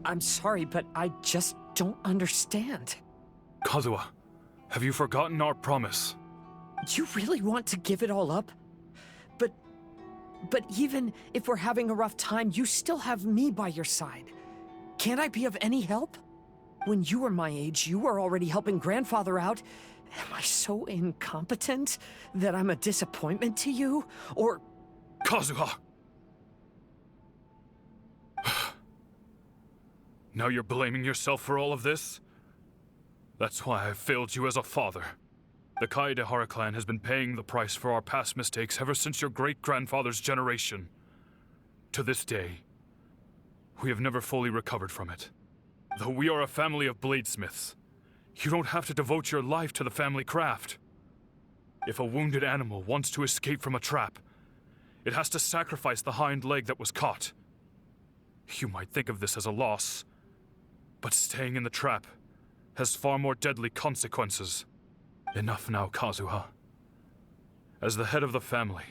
I'm sorry, but I just don't understand. Kazuha, have you forgotten our promise? You really want to give it all up? But even if we're having a rough time, you still have me by your side. Can't I be of any help? When you were my age, you were already helping grandfather out. Am I so incompetent that I'm a disappointment to you? Or... Kazuha! Now you're blaming yourself for all of this? That's why I've failed you as a father. The Kaedehara clan has been paying the price for our past mistakes ever since your great-grandfather's generation. To this day, we have never fully recovered from it. Though we are a family of bladesmiths, you don't have to devote your life to the family craft. If a wounded animal wants to escape from a trap, it has to sacrifice the hind leg that was caught. You might think of this as a loss, but staying in the trap has far more deadly consequences. Enough now, Kazuha. As the head of the family,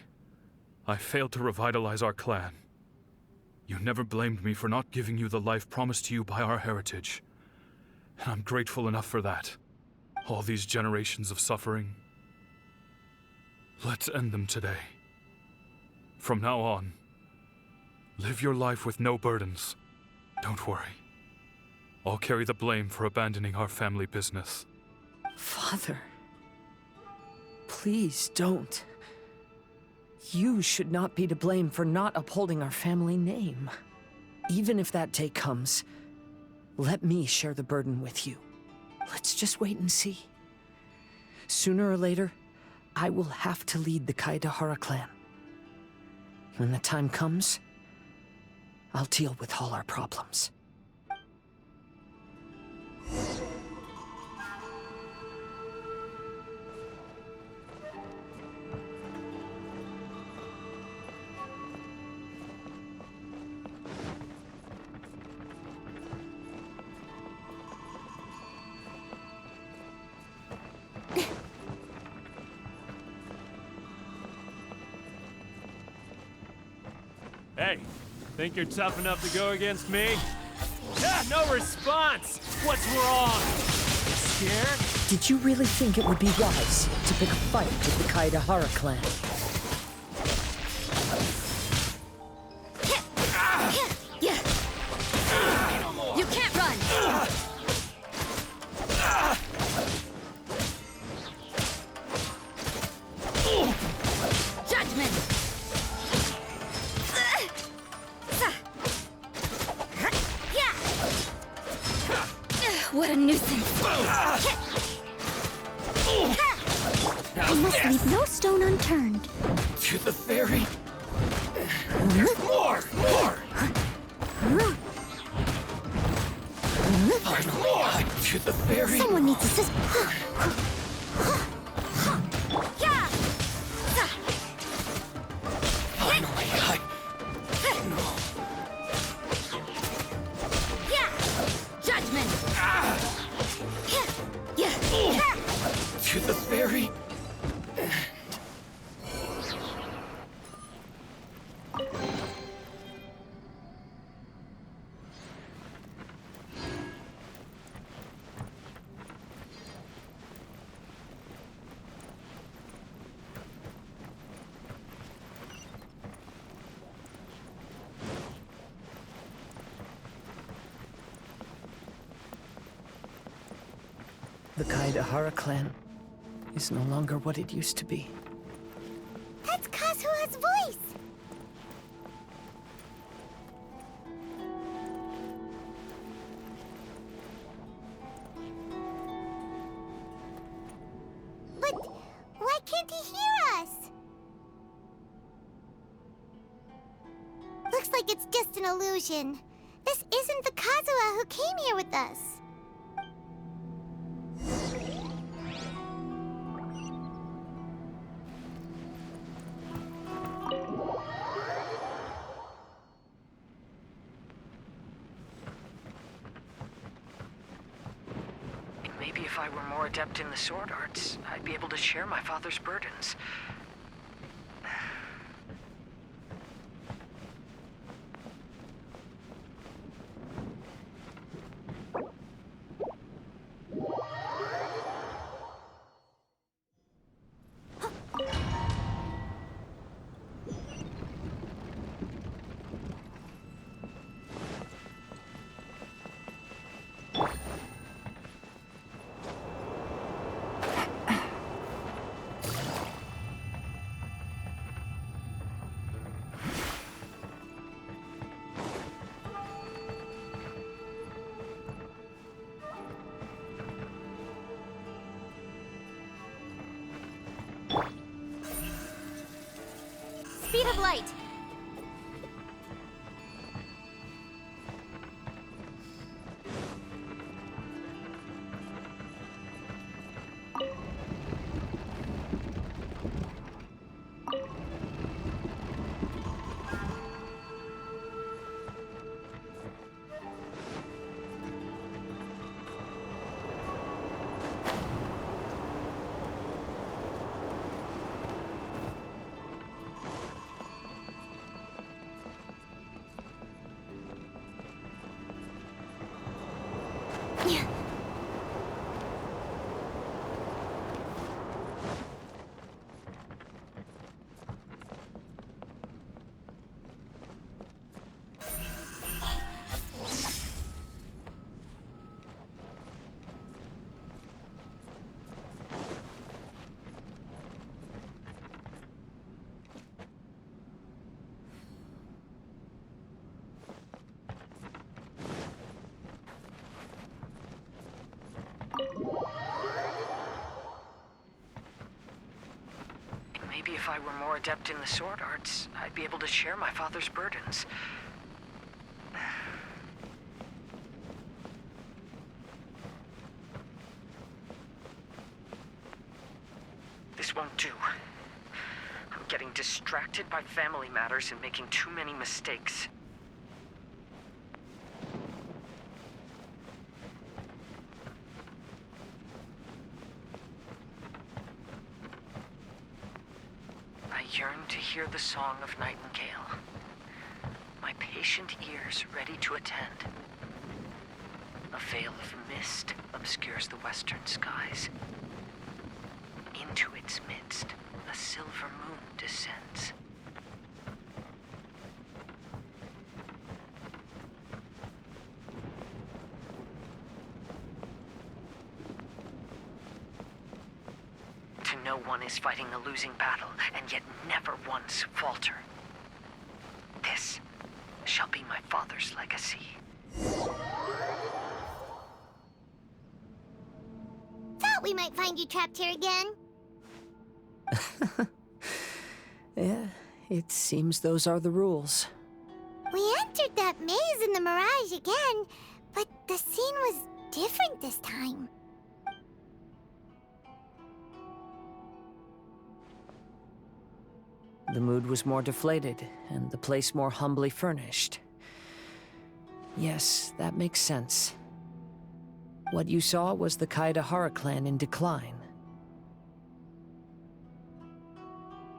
I failed to revitalize our clan. You never blamed me for not giving you the life promised to you by our heritage, and I'm grateful enough for that. All these generations of suffering, let's end them today. From now on, live your life with no burdens. Don't worry. I'll carry the blame for abandoning our family business. Father, please don't. You should not be to blame for not upholding our family name. Even if that day comes, let me share the burden with you. Let's just wait and see. Sooner or later, I will have to lead the Kaedehara clan. When the time comes, I'll deal with all our problems. Hey, think you're tough enough to go against me? Yeah, no response! What's wrong? Scared? Did you really think it would be wise to pick a fight with the Kaedehara clan? You can't run! Judgment! What a nuisance! I must leave no stone unturned. To the ferry. There's more! Finally, to the ferry. Someone needs assist. Finally, Judgment! to the ferry. The Kaedehara clan is no longer what it used to be. That's Kazuha's voice! But why can't he hear us? Looks like it's just an illusion. This isn't the Kazuha who came here with us. Maybe if I were more adept in the sword arts, I'd be able to share my father's burdens. speed of light. Maybe if I were more adept in the sword arts, I'd be able to share my father's burdens. This won't do. I'm getting distracted by family matters and making too many mistakes. I yearn to hear the song of nightingale. My patient ears ready to attend. A veil of mist obscures the western skies. Into its midst, a silver moon descends. To know one is fighting a losing battle, and yet never once falter. This shall be my father's legacy. Thought we might find you trapped here again. Yeah, it seems those are the rules. We entered that maze in the Mirage again, but the scene was different this time. The mood was more deflated, and the place more humbly furnished. Yes, that makes sense. What you saw was the Kazuha clan in decline.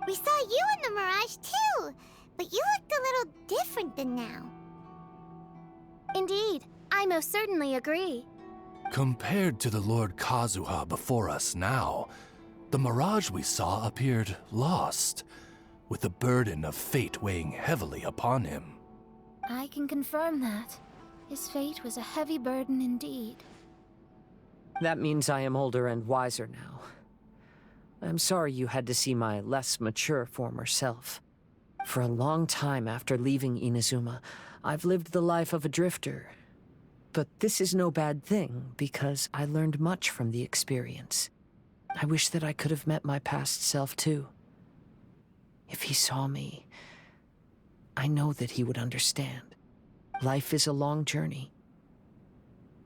We saw you in the Mirage too, but you looked a little different than now. Indeed, I most certainly agree. Compared to the Lord Kazuha before us now, the mirage we saw appeared lost, with the burden of fate weighing heavily upon him. I can confirm that. His fate was a heavy burden indeed. That means I am older and wiser now. I'm sorry you had to see my less mature former self. For a long time after leaving Inazuma, I've lived the life of a drifter. But this is no bad thing, because I learned much from the experience. I wish that I could have met my past self too. If he saw me, I know that he would understand. Life is a long journey.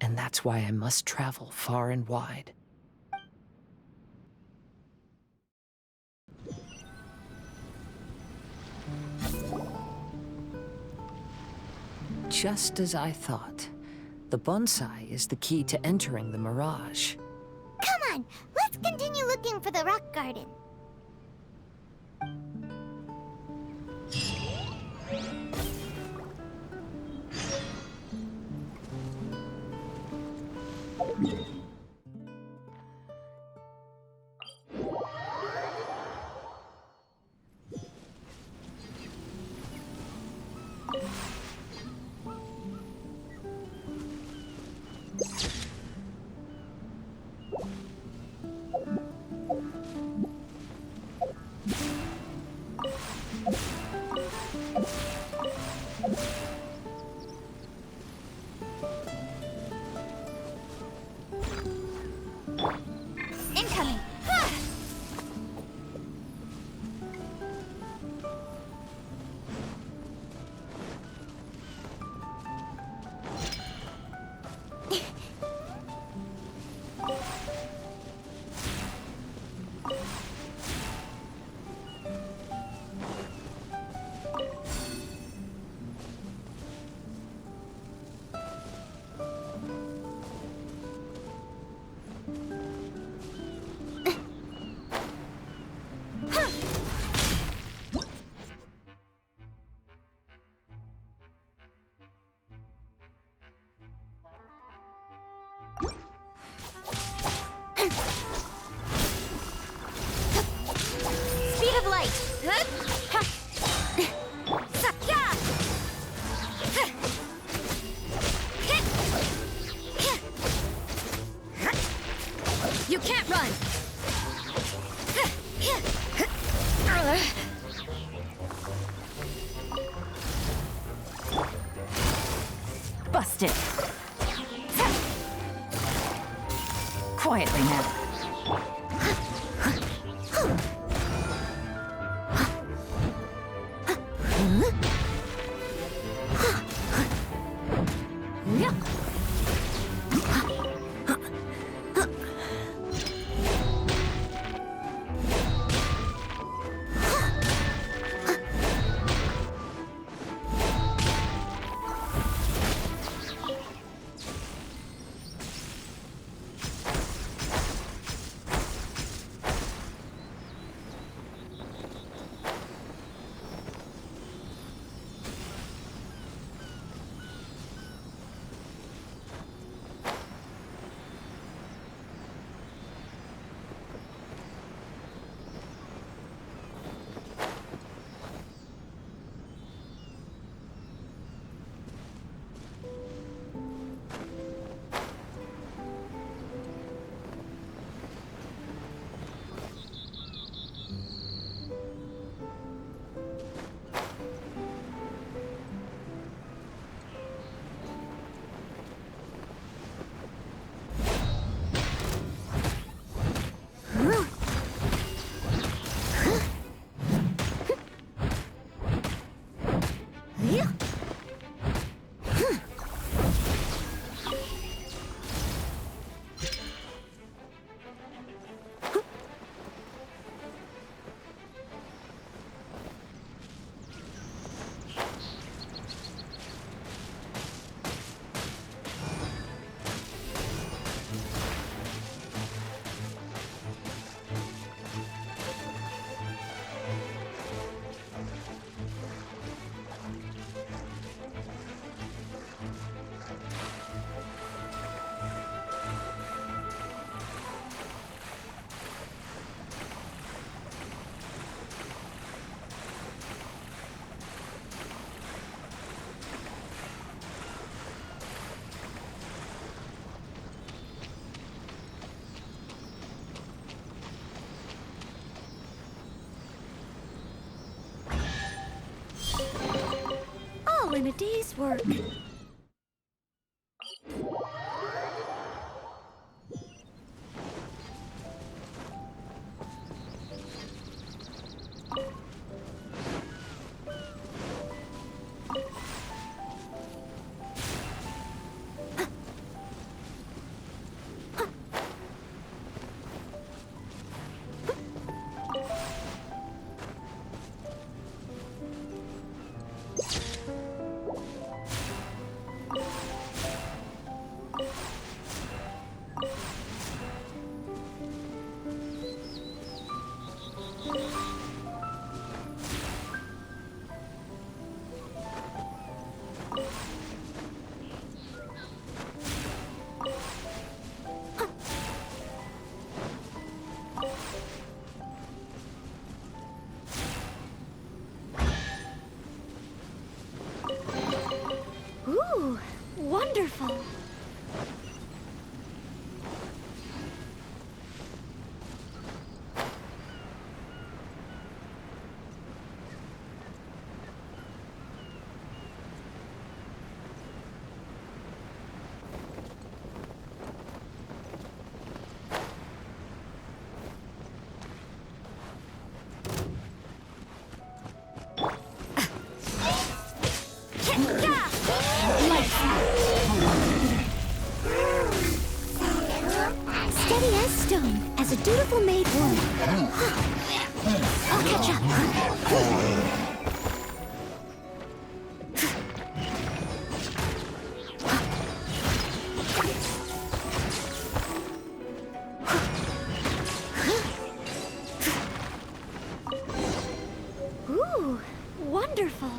And that's why I must travel far and wide. Just as I thought. The bonsai is the key to entering the Mirage. Come on, let's continue looking for the rock garden. Busted. Quietly now. All in a day's work. Ooh, wonderful. Steady as stone, as a dutiful maid would. I'll catch up. Ooh, wonderful.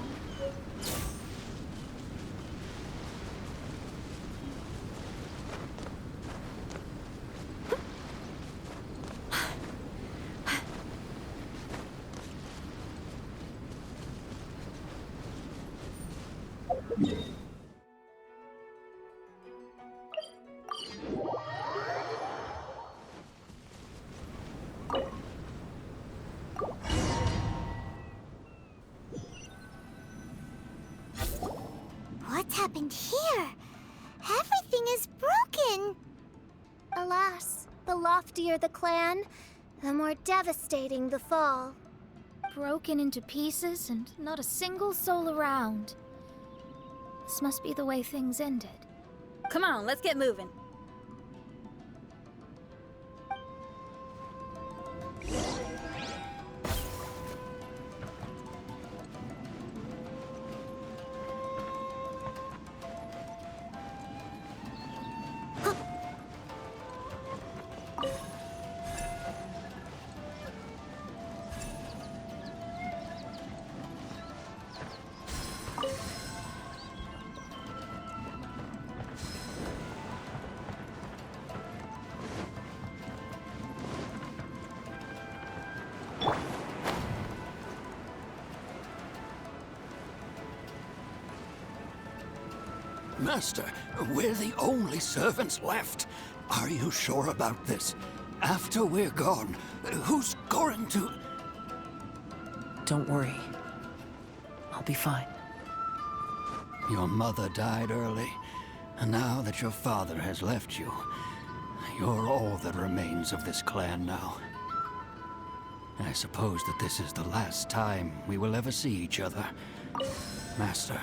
And here, everything is broken. Alas, the loftier the clan, the more devastating the fall. Broken into pieces and not a single soul around. This must be the way things ended. Come on, let's get moving. Master, we're the only servants left. Are you sure about this? After we're gone, who's going to... Don't worry. I'll be fine. Your mother died early, and now that your father has left you, you're all that remains of this clan now. I suppose that this is the last time we will ever see each other. Master,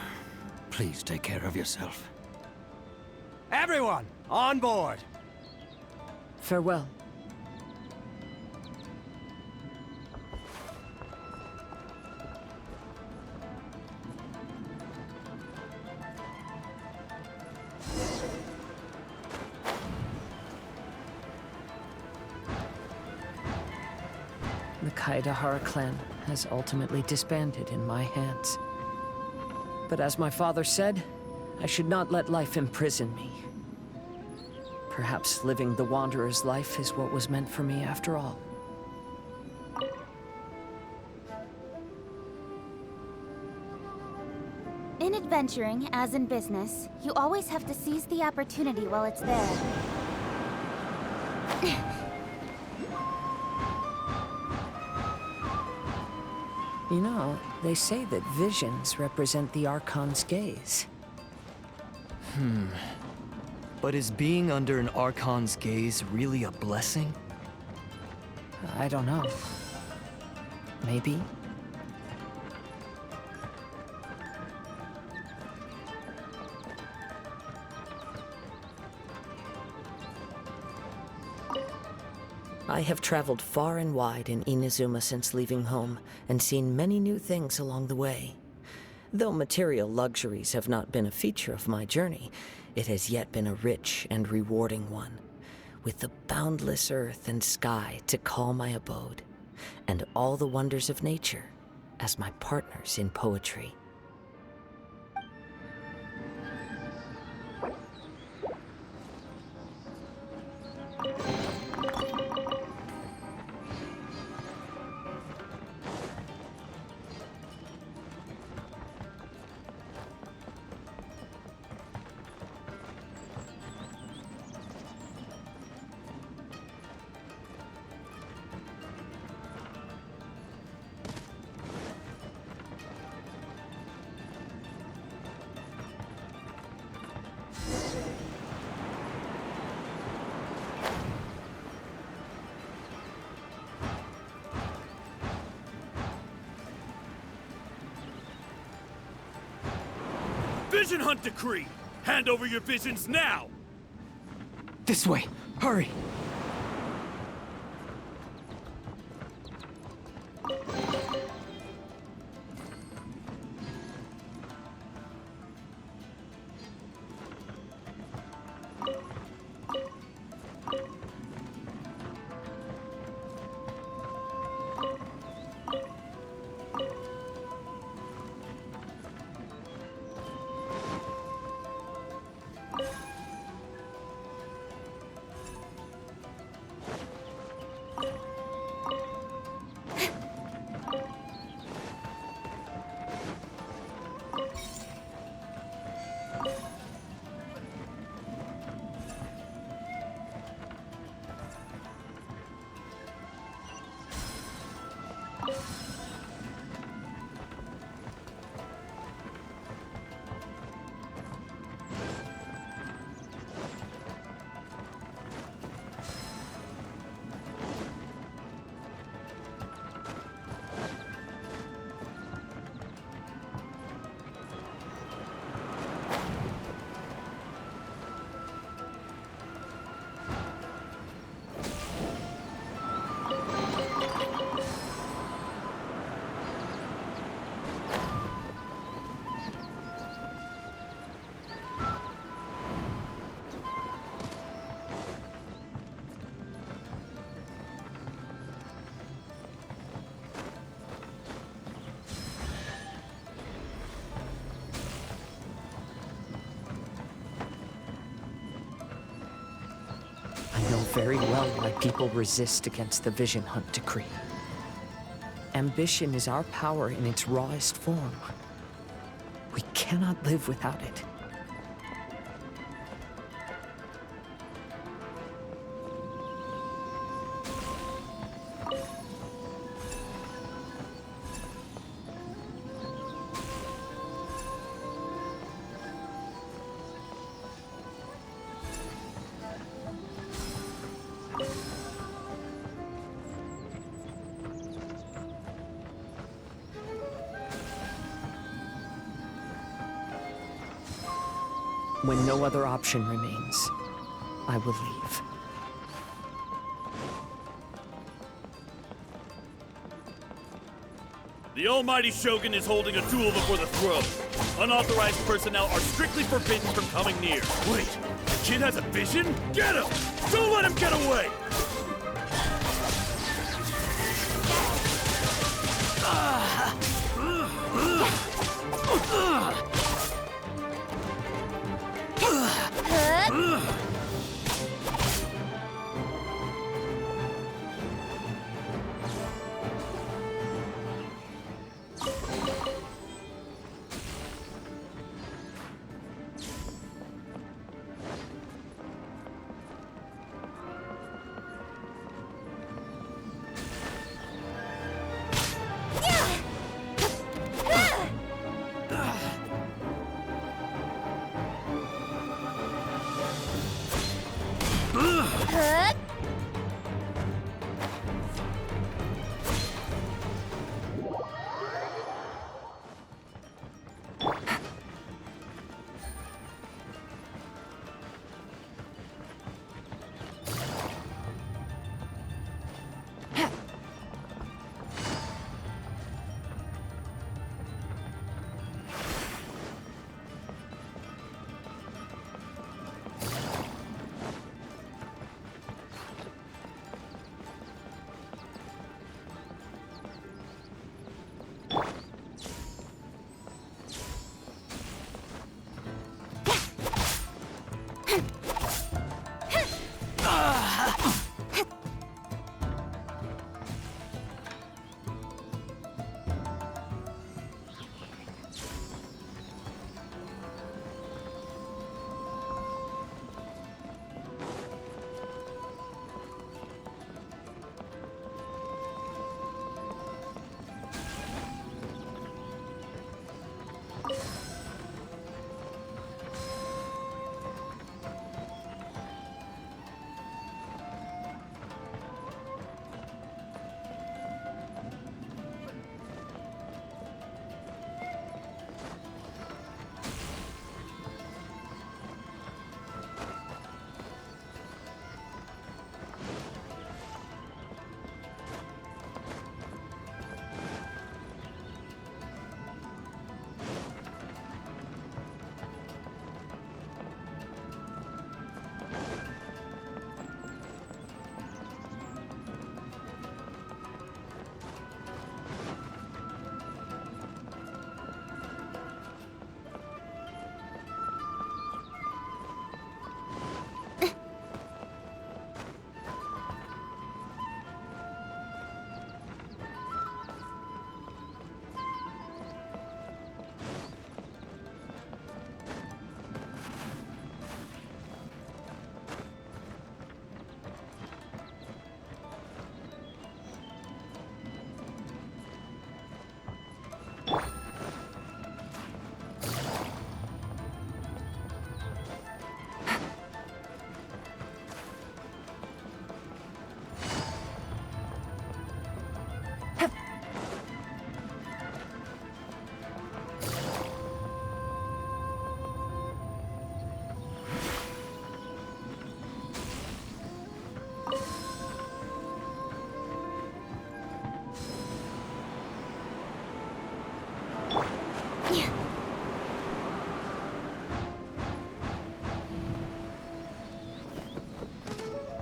please take care of yourself. Everyone, on board! Farewell. The Kaidahara clan has ultimately disbanded in my hands. But as my father said, I should not let life imprison me. Perhaps living the Wanderer's life is what was meant for me after all. In adventuring, as in business, you always have to seize the opportunity while it's there. You know, they say that visions represent the Archon's gaze. But is being under an Archon's gaze really a blessing? I don't know. Maybe. I have traveled far and wide in Inazuma since leaving home, and seen many new things along the way. Though material luxuries have not been a feature of my journey, it has yet been a rich and rewarding one, with the boundless earth and sky to call my abode, and all the wonders of nature as my partners in poetry. Vision Hunt Decree! Hand over your visions now! This way! Hurry! very well why people resist against the Vision Hunt decree. Ambition is our power in its rawest form. We cannot live without it. When no other option remains, I will leave. The almighty Shogun is holding a duel before the throne. Unauthorized personnel are strictly forbidden from coming near. Wait, the kid has a vision? Get him! Don't let him get away!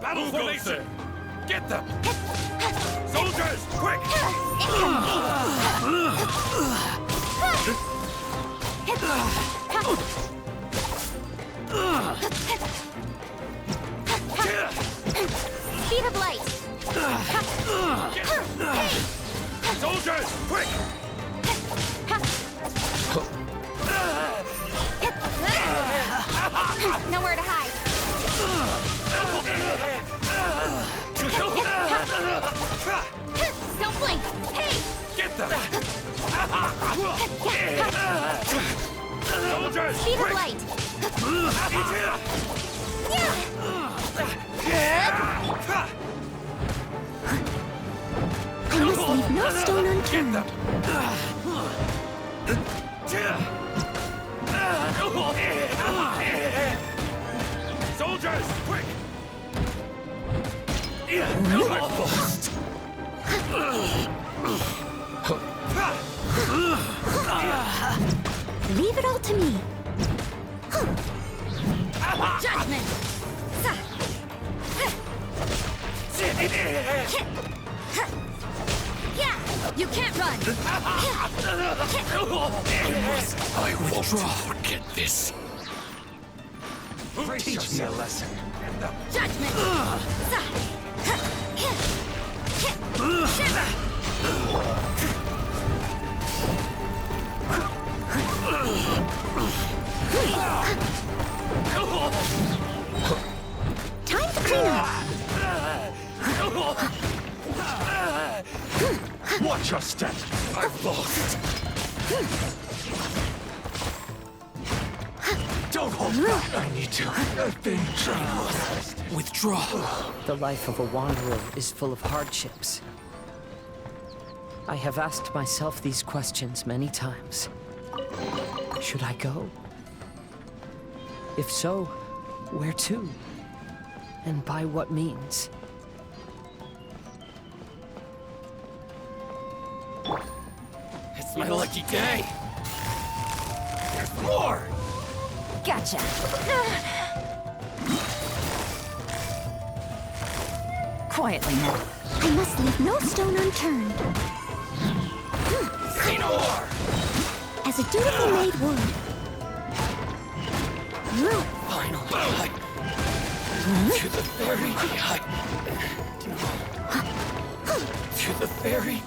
Battle formation! Get them! Soldiers, quick! Soldiers, quick! Nowhere to hide. Don't blink. Hey! Get them! Soldiers, Speed of quick! light. I must leave no stone unturned. Soldiers, quick! Leave it all to me. Judgment! You can't run! I won't forget this. Teach me a lesson. Judgment! Time to clean up. Watch your step. I've lost. Don't hold back. I need to avenge. Withdraw. The life of a wanderer is full of hardships. I have asked myself these questions many times. Should I go? If so, where to? And by what means? It's my lucky day. There's more. Gotcha! Quietly now. I must leave no stone unturned. Say no more. As a dutiful maid would. Finally, to the ferry. To the ferry.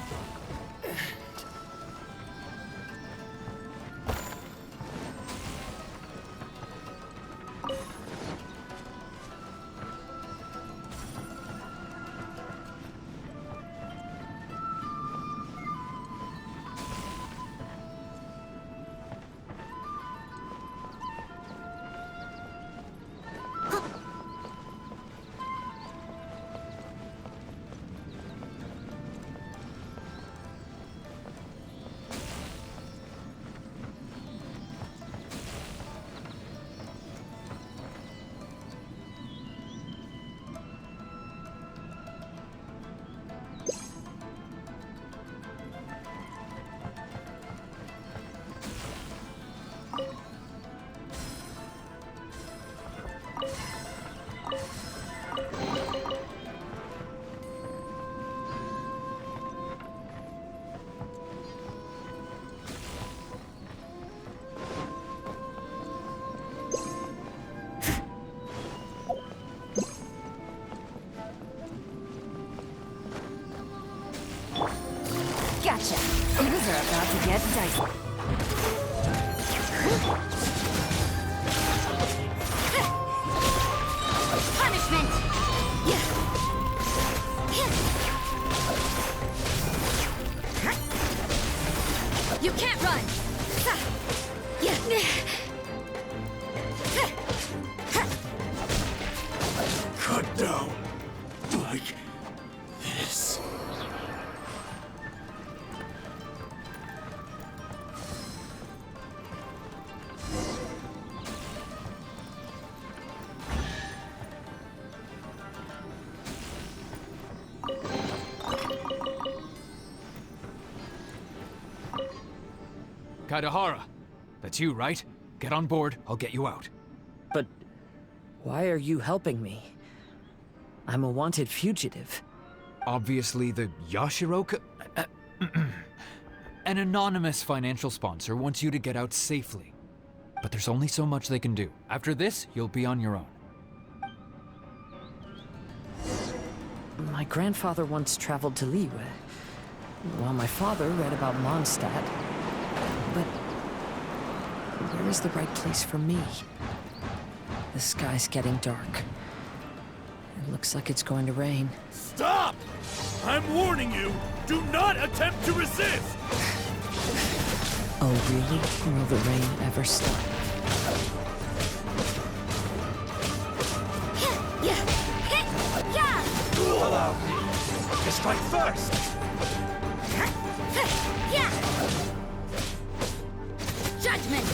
Gotcha! Things are about to get dicey. Punishment! You can't run! Cut down. Like this. Kazuha, that's you, right? Get on board, I'll get you out. But why are you helping me? I'm a wanted fugitive. Obviously the Yashiroka... An anonymous financial sponsor wants you to get out safely. But there's only so much they can do. After this, you'll be on your own. My grandfather once traveled to Liyue, while my father read about Mondstadt. But where is the right place for me? The sky's getting dark. It looks like it's going to rain. Stop! I'm warning you, do not attempt to resist! Oh, really? Will the rain ever stop? Allow me to strike first! Judgment!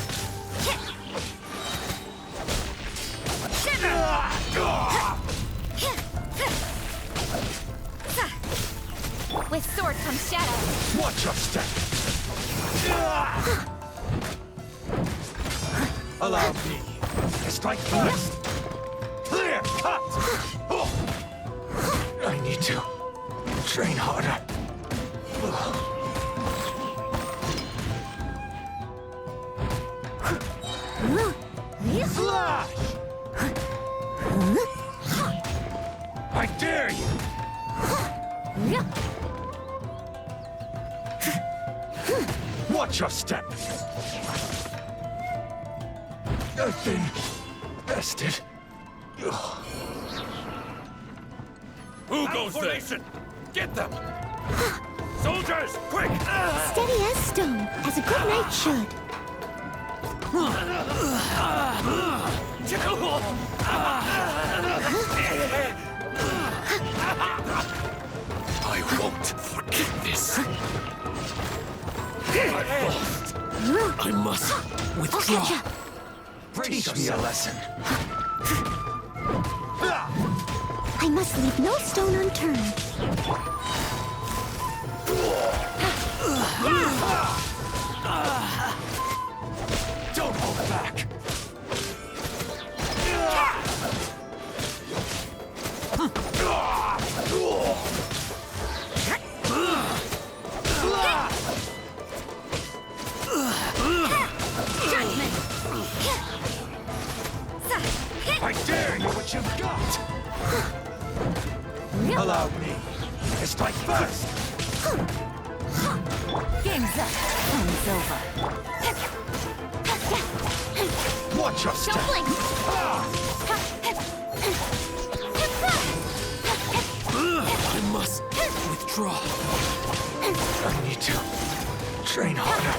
With sword comes shadow. Watch your step! Allow me to strike first! Clear cut! I need to train harder. Slash! I dare you! Watch your step! I've been bested. Who goes there? Get them! Soldiers, quick! Steady as stone, as a good knight should. I won't forget this. I've lost. I must withdraw. Teach me a lesson. I must leave no stone unturned. Don't hold back. I dare you what you've got! Allow me to strike first! Game's up. Fun's over. Watch your step! I must withdraw. I need to train harder.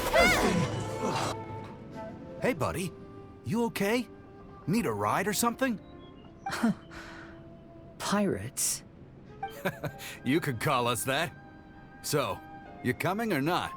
Hey, buddy. You okay? Need a ride or something? Pirates? You could call us that. So, you coming or not?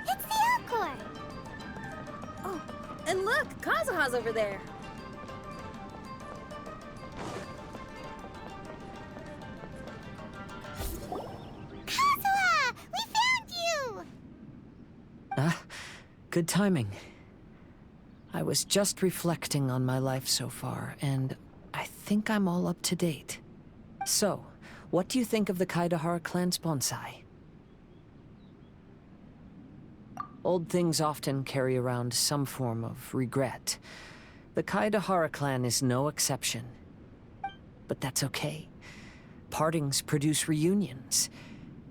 It's the Encore! Oh, and look, Kazuha's over there. Kazuha! We found you! Good timing. I was just reflecting on my life so far, and I think I'm all up to date. So, what do you think of the Kaidahara clan's bonsai? Old things often carry around some form of regret. The Kaidahara clan is no exception. But that's okay. Partings produce reunions.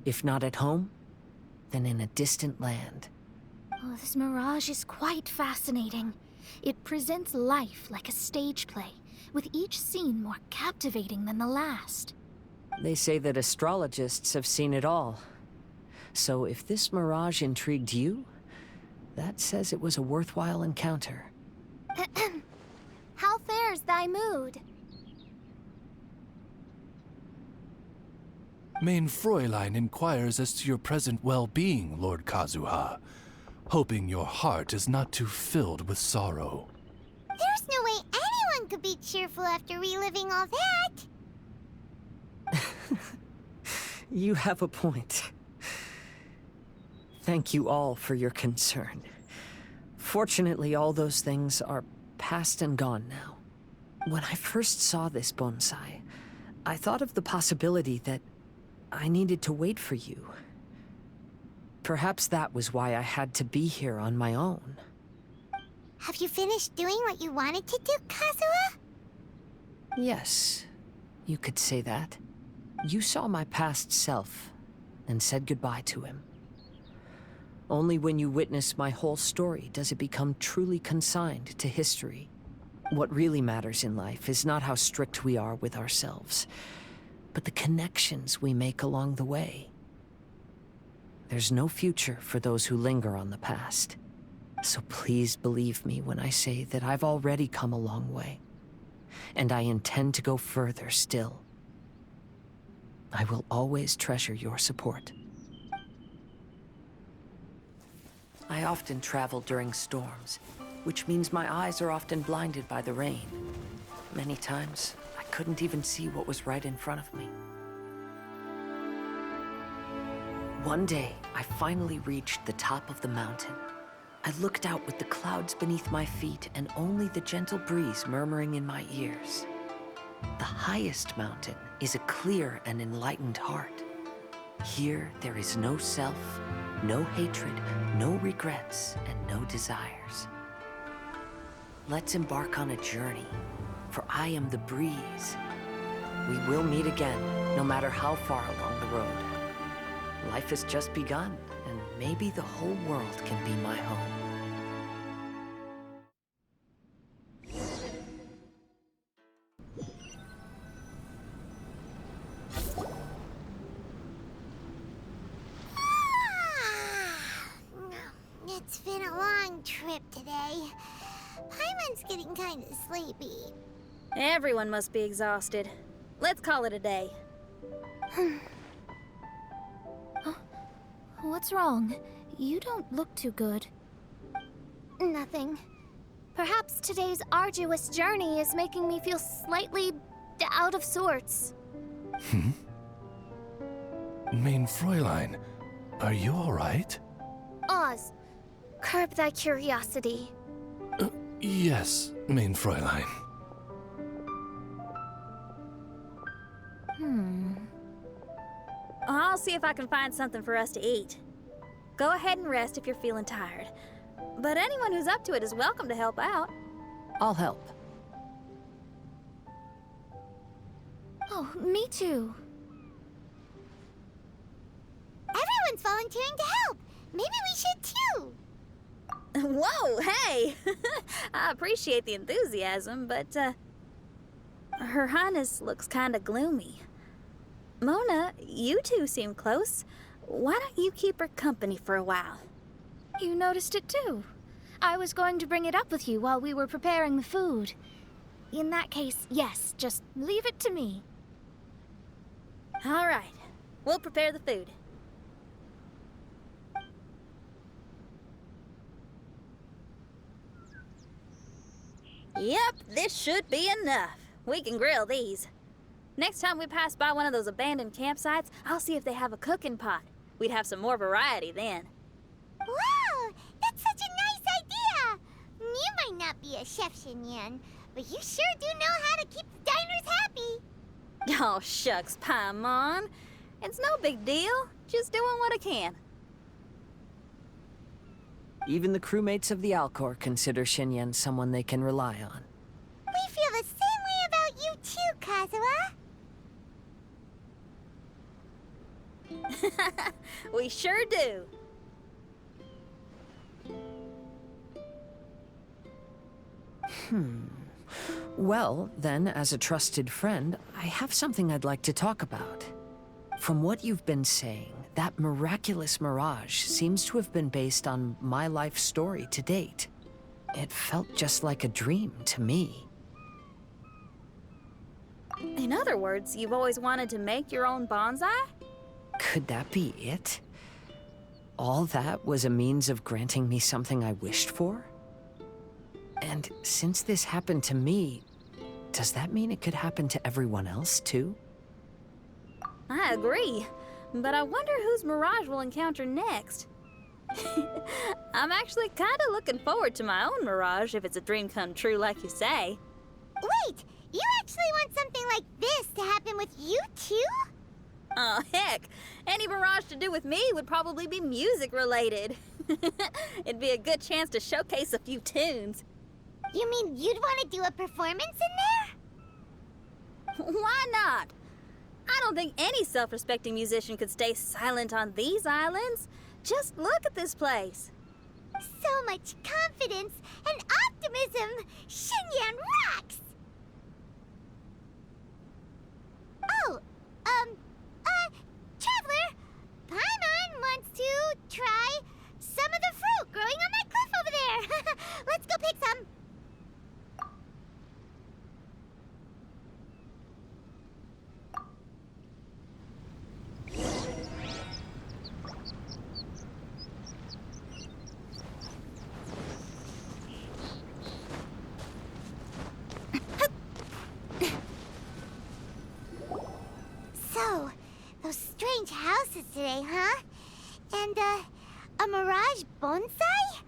If not at home, then in a distant land. Oh, this mirage is quite fascinating. It presents life like a stage play, with each scene more captivating than the last. They say that astrologists have seen it all. So if this mirage intrigued you, that says it was a worthwhile encounter. How fares thy mood? Main Fräulein inquires as to your present well-being, Lord Kazuha, hoping your heart is not too filled with sorrow. There's no way anyone could be cheerful after reliving all that! You have a point. Thank you all for your concern. Fortunately, all those things are past and gone now. When I first saw this bonsai, I thought of the possibility that I needed to wait for you. Perhaps that was why I had to be here on my own. Have you finished doing what you wanted to do, Kazuha? Yes, you could say that. You saw my past self and said goodbye to him. Only when you witness my whole story does it become truly consigned to history. What really matters in life is not how strict we are with ourselves, but the connections we make along the way. There's no future for those who linger on the past. So please believe me when I say that I've already come a long way. And I intend to go further still. I will always treasure your support. I often travel during storms, which means my eyes are often blinded by the rain. Many times, I couldn't even see what was right in front of me. One day, I finally reached the top of the mountain. I looked out with the clouds beneath my feet and only the gentle breeze murmuring in my ears. The highest mountain is a clear and enlightened heart. Here, there is no self, no hatred, no regrets, and no desires. Let's embark on a journey, for I am the breeze. We will meet again, no matter how far along the road. Life has just begun, and maybe the whole world can be my home. It's been a long trip today. Paimon's getting kind of sleepy. Everyone must be exhausted. Let's call it a day. What's wrong? You don't look too good. Nothing. Perhaps today's arduous journey is making me feel slightly out of sorts. Mein Fräulein, are you all right? Oz, curb thy curiosity. Yes, mein Fräulein. I'll see if I can find something for us to eat. Go ahead and rest if you're feeling tired. But anyone who's up to it is welcome to help out. I'll help. Oh, me too. Everyone's volunteering to help. Maybe we should too. Whoa, hey! I appreciate the enthusiasm, but, Her Highness looks kinda gloomy. Mona, you two seem close. Why don't you keep her company for a while? You noticed it too. I was going to bring it up with you while we were preparing the food. In that case, yes, just leave it to me. All right, we'll prepare the food. Yep, this should be enough. We can grill these. Next time we pass by one of those abandoned campsites, I'll see if they have a cooking pot. We'd have some more variety then. Wow, that's such a nice idea. You might not be a chef, Xinyan, but you sure do know how to keep the diners happy. Oh, shucks, Paimon. It's no big deal. Just doing what I can. Even the crewmates of the Alcor consider Xinyan someone they can rely on. We feel the same way about you too, Kazuha. We sure do. Well, then, as a trusted friend, I have something I'd like to talk about. From what you've been saying, that miraculous mirage seems to have been based on my life story to date. It felt just like a dream to me. In other words, you've always wanted to make your own bonsai? Could that be it? All that was a means of granting me something I wished for? And since this happened to me, does that mean it could happen to everyone else, too? I agree, but I wonder whose mirage we'll encounter next. I'm actually kind of looking forward to my own Mirage if it's a dream come true like you say. Wait, you actually want something like this to happen with you too? Oh, heck. Any Mirage to do with me would probably be music related. It'd be a good chance to showcase a few tunes. You mean you'd want to do a performance in there? Why not? I don't think any self-respecting musician could stay silent on these islands. Just look at this place. So much confidence and optimism! Xinyan rocks! Oh, Traveler, Paimon wants to try some of the fruit growing on that cliff over there. Let's go pick some. So, those strange houses today, huh? And, a Mirage bonsai?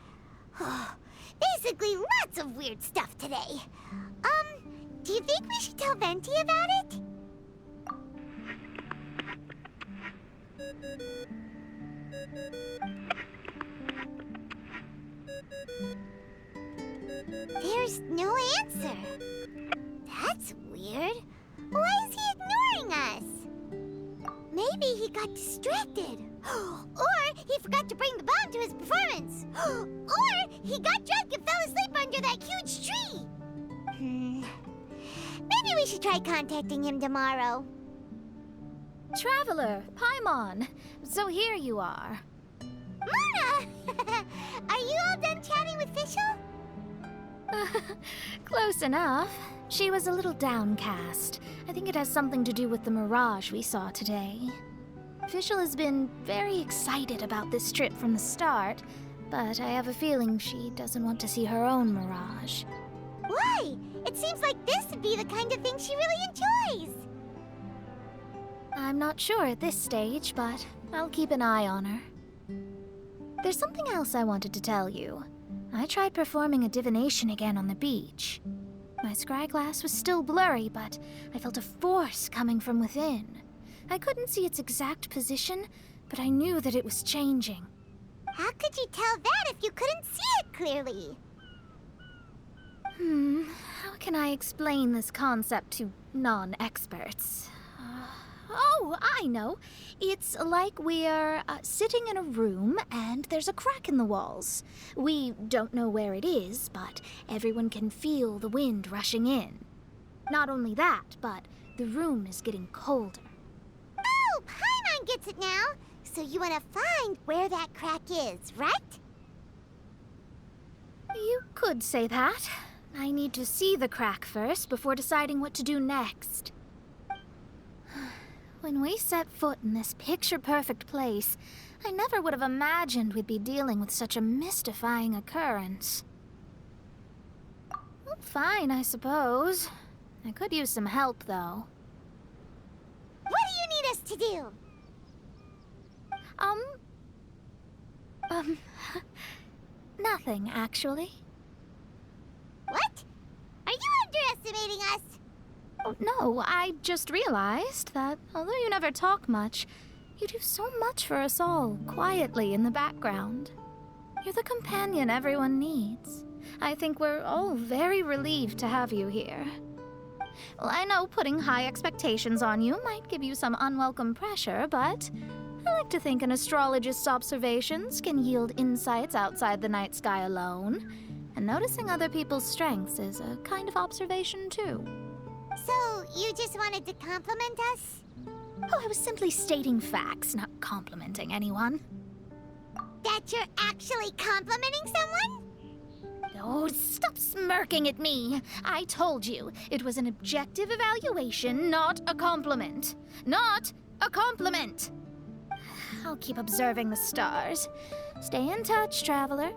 Oh, basically lots of weird stuff today. Do you think we should tell Venti about it? There's no answer. That's weird. Why is he ignoring us? Maybe he got distracted. Or he forgot to bring the bomb to his performance. Or he got drunk and fell asleep under that huge tree. Maybe we should try contacting him tomorrow. Traveler, Paimon, so here you are. Mona! Are you all done chatting with Fischl? Close enough. She was a little downcast. I think it has something to do with the Mirage we saw today. Fischl has been very excited about this trip from the start, but I have a feeling she doesn't want to see her own Mirage. Why? It seems like this would be the kind of thing she really enjoys. I'm not sure at this stage, but I'll keep an eye on her. There's something else I wanted to tell you. I tried performing a divination again on the beach. My scryglass was still blurry, but I felt a force coming from within. I couldn't see its exact position, but I knew that it was changing. How could you tell that if you couldn't see it clearly? How can I explain this concept to non-experts? Oh, I know. It's like we're sitting in a room and there's a crack in the walls. We don't know where it is, but everyone can feel the wind rushing in. Not only that, but the room is getting colder. Oh, Paimon gets it now. So you want to find where that crack is, right? You could say that. I need to see the crack first before deciding what to do next. When we set foot in this picture-perfect place, I never would have imagined we'd be dealing with such a mystifying occurrence. Well, fine, I suppose. I could use some help, though. What do you need us to do? Nothing, actually. What? Are you underestimating us? Oh, no, I just realized that although you never talk much, you do so much for us all, quietly in the background. You're the companion everyone needs. I think we're all very relieved to have you here. Well, I know putting high expectations on you might give you some unwelcome pressure, but I like to think an astrologist's observations can yield insights outside the night sky alone. And noticing other people's strengths is a kind of observation, too. So, you just wanted to compliment us? Oh, I was simply stating facts, not complimenting anyone. That you're actually complimenting someone? Oh, stop smirking at me. I told you, it was an objective evaluation, not a compliment. Not a compliment! I'll keep observing the stars. Stay in touch, traveler.